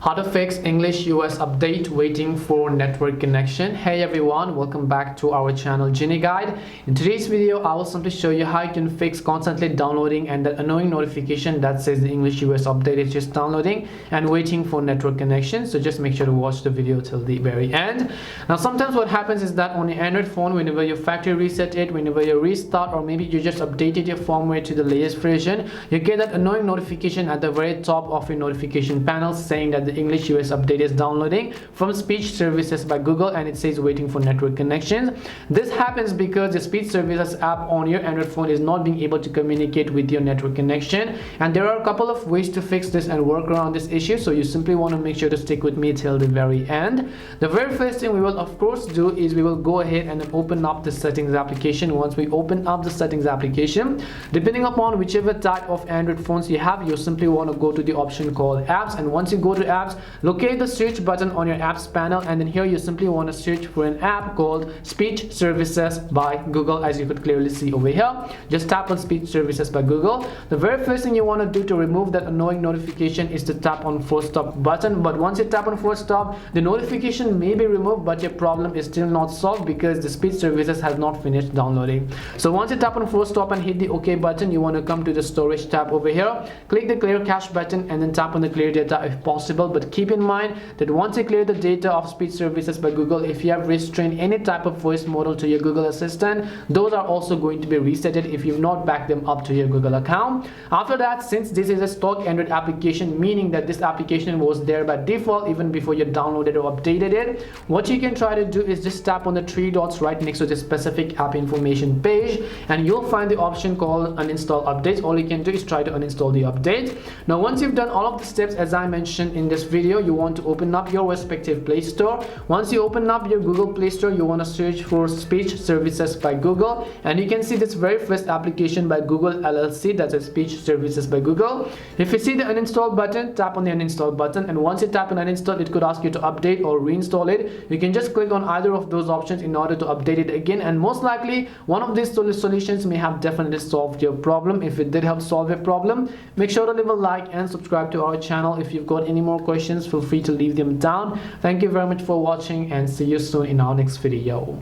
How to fix English US update waiting for network connection. Hey everyone, welcome back to our channel Genie Guide. In today's video, I will simply show you how you can fix constantly downloading and that annoying notification that says the English US update is just downloading and waiting for network connection. So just make sure to watch the video till the very end. Now sometimes what happens is that on your Android phone, whenever you factory reset it, whenever you restart, or maybe you just updated your firmware to the latest version, you get that annoying notification at the very top of your notification panel saying that the English US update is downloading from speech services by Google, and it says waiting for network connections. This happens because the speech services app on your Android phone is not being able to communicate with your network connection, and there are a couple of ways to fix this and work around this issue. So you simply want to make sure to stick with me till the very end. The very first thing we will of course do is we will go ahead and open up the settings application. Once we open up the settings application, depending upon whichever type of Android phones you have, you simply want to go to the option called apps, and once you go to apps, locate the search button on your apps panel, and then here you simply want to search for an app called Speech Services by Google. As you could clearly see over here, just tap on Speech Services by Google. The very first thing you want to do to remove that annoying notification is to tap on force stop button. But once you tap on force stop, the notification may be removed, but your problem is still not solved because the Speech Services has not finished downloading. So once you tap on force stop and hit the OK button, you want to come to the storage tab over here, click the clear cache button, and then tap on the clear data if possible. But keep in mind that once you clear the data of Speech Services by Google, if you have restrained any type of voice model to your Google Assistant, those are also going to be resetted if you've not backed them up to your Google account. After that, since this is a stock Android application, meaning that this application was there by default even before you downloaded or updated it, what you can try to do is just tap on the three dots right next to the specific app information page, and you'll find the option called Uninstall Updates. All you can do is try to uninstall the update. Now once you've done all of the steps as I mentioned in this video, you want to open up your respective Play Store. Once you open up your Google Play Store, you want to search for Speech Services by Google, and you can see this very first application by Google LLC, that's a Speech Services by Google. If you see the uninstall button, tap on the uninstall button, and once you tap on uninstall, it could ask you to update or reinstall it. You can just click on either of those options in order to update it again, and most likely one of these solutions may have definitely solved your problem. If it did help solve your problem, make sure to leave a like and subscribe to our channel. If you've got any more questions, feel free to leave them down. Thank you very much for watching, and see you soon in our next video.